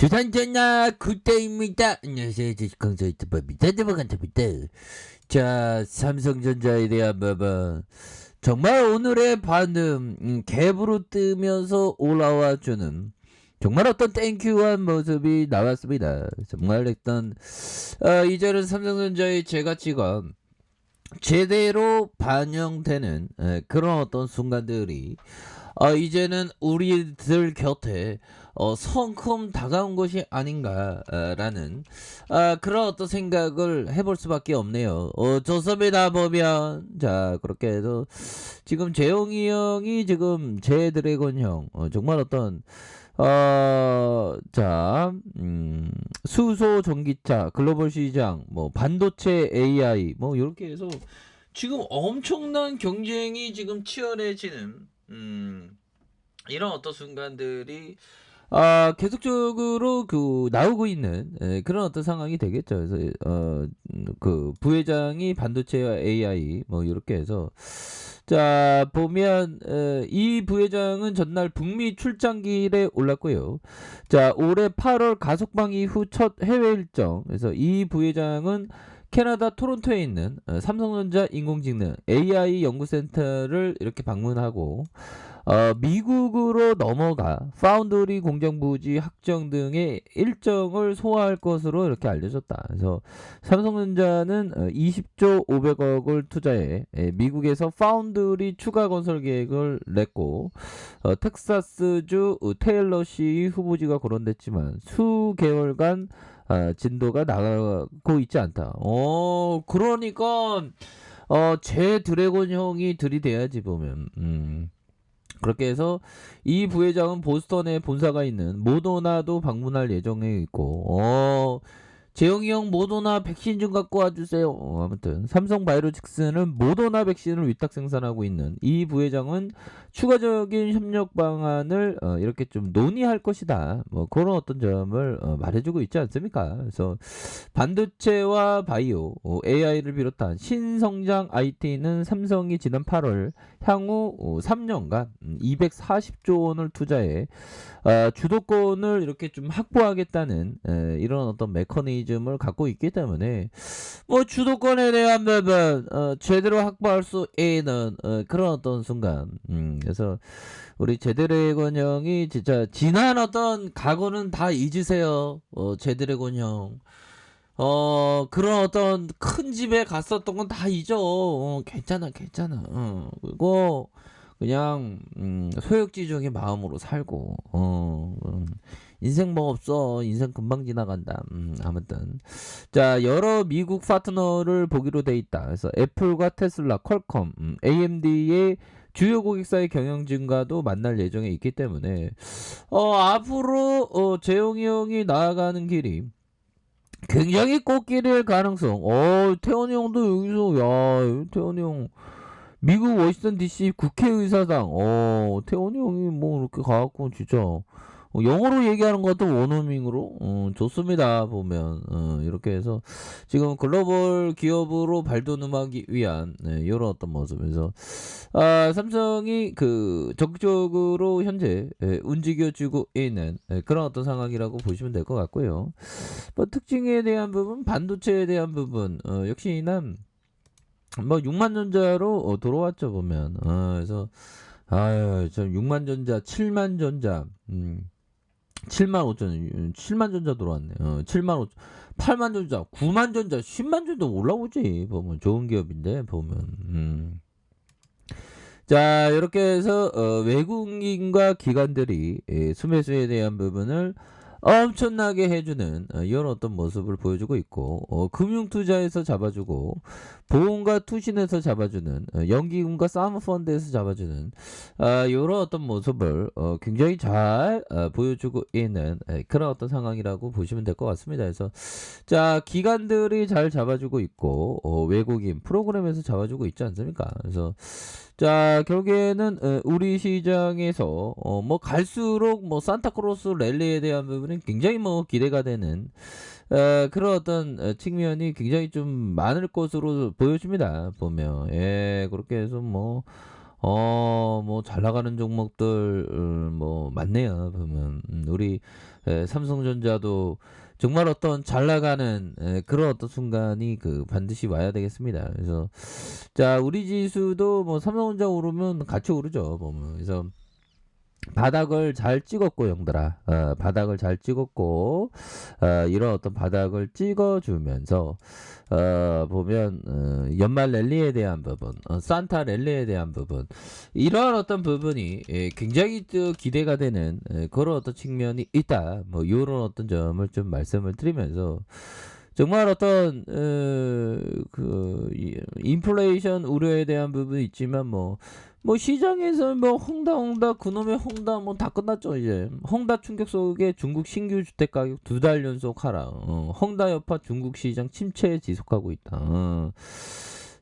조선전화 굿데이입니다. 안녕하세요. 주식강사 유튜버입니다. 반갑습니다. 자, 삼성전자에 대한 부분. 정말 오늘의 반응, 갭으로 뜨면서 올라와주는 정말 어떤 땡큐한 모습이 나왔습니다. 정말 이제는 삼성전자의 재가치가 제대로 반영되는 그런 어떤 순간들이 이제는 우리들 곁에 성큼 다가온 것이 아닌가라는 그런 어떤 생각을 해볼 수밖에 없네요. 좋습니다. 보면 자, 그렇게 해서 지금 재용이 형이 지금 제 드래곤 형 정말 어떤 자, 수소 전기차, 글로벌 시장, 뭐 반도체 AI, 뭐 이렇게 해서 지금 엄청난 경쟁이 지금 치열해지는 이런 어떤 순간들이 계속적으로 나오고 있는 그런 어떤 상황이 되겠죠. 그래서 그 부회장이 반도체와 AI 뭐 이렇게 해서 자 보면 이 부회장은 전날 북미 출장길에 올랐고요. 자 올해 8월 가석방 이후 첫 해외 일정. 그래서 이 부회장은 캐나다 토론토에 있는 삼성전자 인공지능 AI 연구센터를 이렇게 방문하고 미국으로 넘어가 파운드리 공장 부지 확정 등의 일정을 소화할 것으로 이렇게 알려졌다. 그래서 삼성전자는 20조 500억을 투자해 미국에서 파운드리 추가 건설 계획을 냈고 텍사스주 테일러시 후보지가 거론됐지만 수개월간 진도가 나가고 있지 않다. 그러니까 제 드래곤 형이 들이대야지 보면. 그렇게 해서 이 부회장은 보스턴에 본사가 있는 모더나도 방문할 예정에 있고 재영이 형 모더나 백신 좀 갖고 와주세요. 아무튼 삼성바이오로직스는 모더나 백신을 위탁 생산하고 있는 이 부회장은 추가적인 협력 방안을 이렇게 좀 논의할 것이다. 뭐 그런 어떤 점을 말해주고 있지 않습니까? 그래서 반도체와 바이오, AI를 비롯한 신성장 IT는 삼성이 지난 8월 향후 3년간 240조 원을 투자해 주도권을 이렇게 좀 확보하겠다는 이런 어떤 메커니즘을 갖고 있기 때문에 뭐 주도권에 대한 부분 제대로 확보할 수 있는 그런 어떤 순간 그래서 우리 제드래곤 형이 진짜 지난 어떤 과거는 다 잊으세요. 제드래곤 형 그런 어떤 큰 집에 갔었던 건 다 잊어. 괜찮아, 괜찮아. 그리고 그냥 소욕지중의 마음으로 살고 인생 뭐 없어. 인생 금방 지나간다. 아무튼 자 여러 미국 파트너를 보기로 돼 있다. 그래서 애플과 테슬라, 퀄컴, AMD의 주요 고객사의 경영 증가도 만날 예정에 있기 때문에 앞으로 재용이 형이 나아가는 길이 굉장히 꽃길일 가능성. 태원이 형도 여기서, 야, 태원이 형, 미국 워싱턴 DC 국회의사당, 태원이 형이 뭐 이렇게 가갖고, 진짜, 영어로 얘기하는 것도 원어밍으로, 좋습니다, 보면. 이렇게 해서, 지금 글로벌 기업으로 발돋움하기 위한, 이런 어떤 모습에서, 삼성이 적극적으로 현재, 움직여주고 있는, 그런 어떤 상황이라고 보시면 될 것 같고요. 뭐 특징에 대한 부분, 반도체에 대한 부분, 역시나 뭐 6만 전자로 돌아왔죠 보면. 그래서 저 6만 전자, 7만 전자, 7만 5천, 7만 전자 돌아왔네. 7만 5천, 8만 전자, 9만 전자, 10만 전자 올라오지 보면 좋은 기업인데 보면. 자 이렇게 해서 외국인과 기관들이 수매수에 대한 부분을 엄청나게 해주는 이런 어떤 모습을 보여주고 있고 금융투자에서 잡아주고 보험과 투신에서 잡아주는 연기금과 사모펀드에서 잡아주는 이런 어떤 모습을 굉장히 잘 보여주고 있는 그런 어떤 상황이라고 보시면 될 것 같습니다. 그래서 자 기관들이 잘 잡아주고 있고 외국인 프로그램에서 잡아주고 있지 않습니까? 그래서 자 결국에는 우리 시장에서 뭐 갈수록 뭐 산타크로스 랠리에 대한 부분은 굉장히 뭐 기대가 되는 그런 어떤 측면이 굉장히 좀 많을 것으로 보여집니다. 보면 그렇게 해서 뭐 뭐 잘 나가는 종목들 뭐 많네요 보면. 우리 삼성전자도 정말 어떤 잘 나가는 그런 어떤 순간이 반드시 와야 되겠습니다. 그래서 자 우리 지수도 뭐 삼성전자 오르면 같이 오르죠 보면. 그래서 바닥을 잘 찍었고 형들아, 바닥을 잘 찍었고 이런 어떤 바닥을 찍어주면서 보면 연말 랠리에 대한 부분, 산타 랠리에 대한 부분, 이러한 어떤 부분이 굉장히 또 기대가 되는 그런 어떤 측면이 있다. 뭐 이런 어떤 점을 좀 말씀을 드리면서 정말 어떤 인플레이션 우려에 대한 부분이 있지만 뭐 시장에서 뭐 홍다 그놈의 홍다 뭐 다 끝났죠 이제. 홍다 충격 속에 중국 신규 주택 가격 2달 연속 하락. 홍다 여파 중국 시장 침체 지속하고 있다.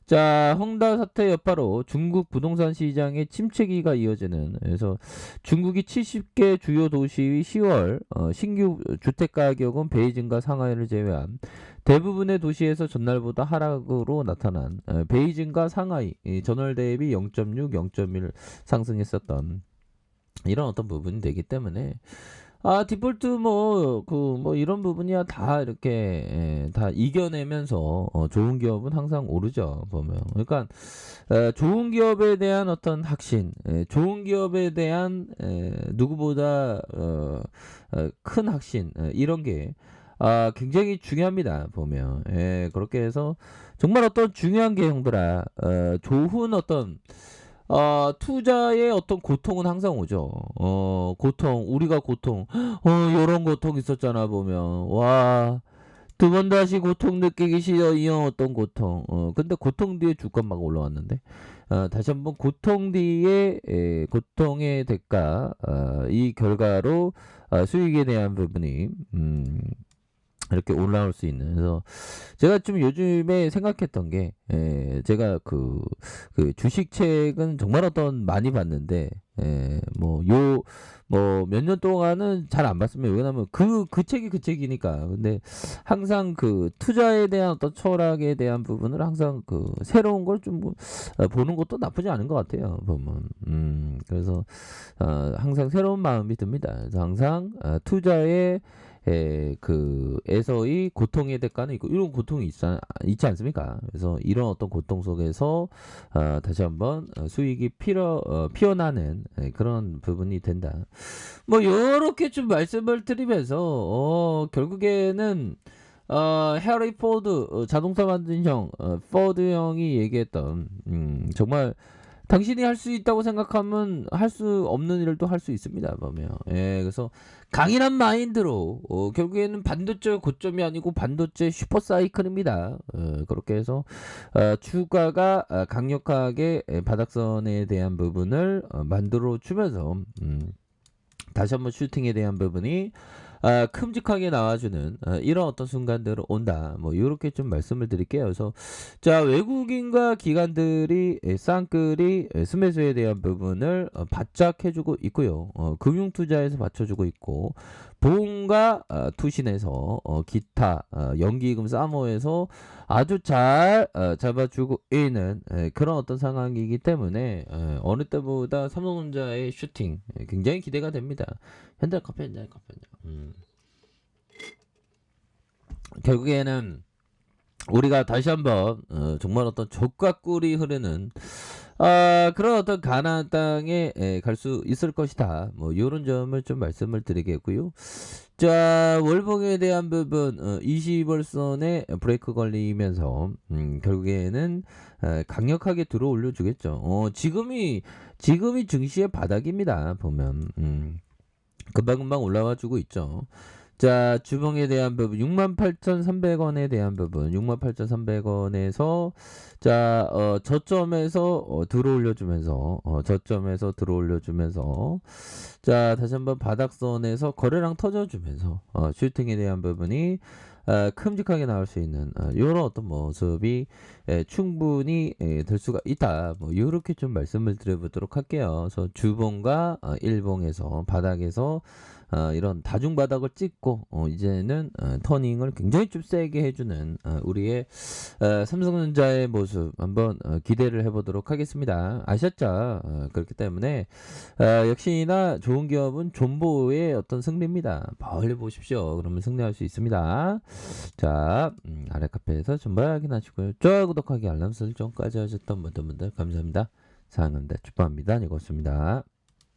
자, 홍다 사태 여파로 중국 부동산 시장의 침체기가 이어지는. 그래서 중국이 70개 주요 도시의 10월 신규 주택 가격은 베이징과 상하이를 제외한 대부분의 도시에서 전날보다 하락으로 나타난 베이징과 상하이 전월 대비 0.6, 0.1 상승했었던 이런 어떤 부분이 되기 때문에 디폴트 뭐 이런 부분이야 다 이렇게 다 이겨내면서 좋은 기업은 항상 오르죠 보면. 그러니까 좋은 기업에 대한 어떤 확신, 좋은 기업에 대한 누구보다 큰 확신, 이런 게 굉장히 중요합니다 보면. 그렇게 해서 정말 어떤 중요한 게 형들아, 좋은 어떤 투자의 어떤 고통은 항상 오죠. 고통, 우리가 고통, 요런 고통 있었잖아 보면. 와, 두 번 다시 고통 느끼기 싫어 이런 어떤 고통. 근데 고통 뒤에 주가 막 올라왔는데. 다시 한번 고통 뒤에 고통의 대가, 이 결과로 수익에 대한 부분이 이렇게 올라올 수 있는. 그래서 제가 좀 요즘에 생각했던 게, 제가 그 주식책은 정말 어떤 많이 봤는데, 뭐 몇 년 동안은 잘 안 봤습니다. 왜냐면 그 책이 그 책이니까. 근데 항상 그 투자에 대한 어떤 철학에 대한 부분을 항상 새로운 걸 좀 보는 것도 나쁘지 않은 것 같아요. 보면. 그래서 항상 새로운 마음이 듭니다. 그래서 항상 투자에 에서의 고통의 대가는 있고 이런 고통이 있지 않습니까? 그래서 이런 어떤 고통 속에서 다시 한번 수익이 피어나는 그런 부분이 된다. 뭐 이렇게 좀 말씀을 드리면서 결국에는 해리 포드, 자동차 만든 형 포드 형이 얘기했던 정말 당신이 할 수 있다고 생각하면 할 수 없는 일을 또 할 수 있습니다 보면. 그래서 강인한 마인드로 결국에는 반도체 고점이 아니고 반도체 슈퍼사이클입니다. 그렇게 해서 주가가 강력하게 바닥선에 대한 부분을 만들어 주면서 다시 한번 슈팅에 대한 부분이 큼직하게 나와주는 이런 어떤 순간들은 온다. 뭐 이렇게 좀 말씀을 드릴게요. 그래서 자 외국인과 기관들이 쌍끌이 스매수에 대한 부분을 바짝 해주고 있고요. 금융투자에서 받쳐주고 있고 보험과 투신에서 기타 연기금 사모에서 아주 잘 잡아주고 있는 그런 어떤 상황이기 때문에 어느 때보다 삼성전자의 슈팅 굉장히 기대가 됩니다. 현대카페. 결국에는 우리가 다시 한번 정말 어떤 적과 꿀이 흐르는 그런 어떤 가나안 땅에 갈 수 있을 것이다. 뭐 이런 점을 좀 말씀을 드리겠고요. 자 월봉에 대한 부분 20월선에 브레이크 걸리면서 결국에는 강력하게 들어 올려주겠죠. 지금이 증시의 바닥입니다 보면. 금방금방 올라와 주고 있죠. 자 주봉에 대한 부분 68,300원에 대한 부분 68,300원에서 자 저점에서 들어 올려주면서 자 다시 한번 바닥선에서 거래량 터져주면서 슈팅에 대한 부분이 큼직하게 나올 수 있는 이런 어떤 모습이 충분히 될 수가 있다. 뭐 이렇게 좀 말씀을 드려보도록 할게요. 그래서 주봉과 일봉에서 바닥에서 이런 다중바닥을 찍고 이제는 터닝을 굉장히 좀 세게 해주는 우리의 삼성전자의 모습 한번 기대를 해보도록 하겠습니다. 아셨죠? 그렇기 때문에 역시나 좋은 기업은 존보의 어떤 승리입니다. 멀리 보십시오. 그러면 승리할 수 있습니다. 자, 아래 카페에서 정보 확인하시고요. 좋아요, 구독하기, 알람 설정까지 하셨던 모든 분들 감사합니다. 사랑합니다. 축복합니다. 이것습니다.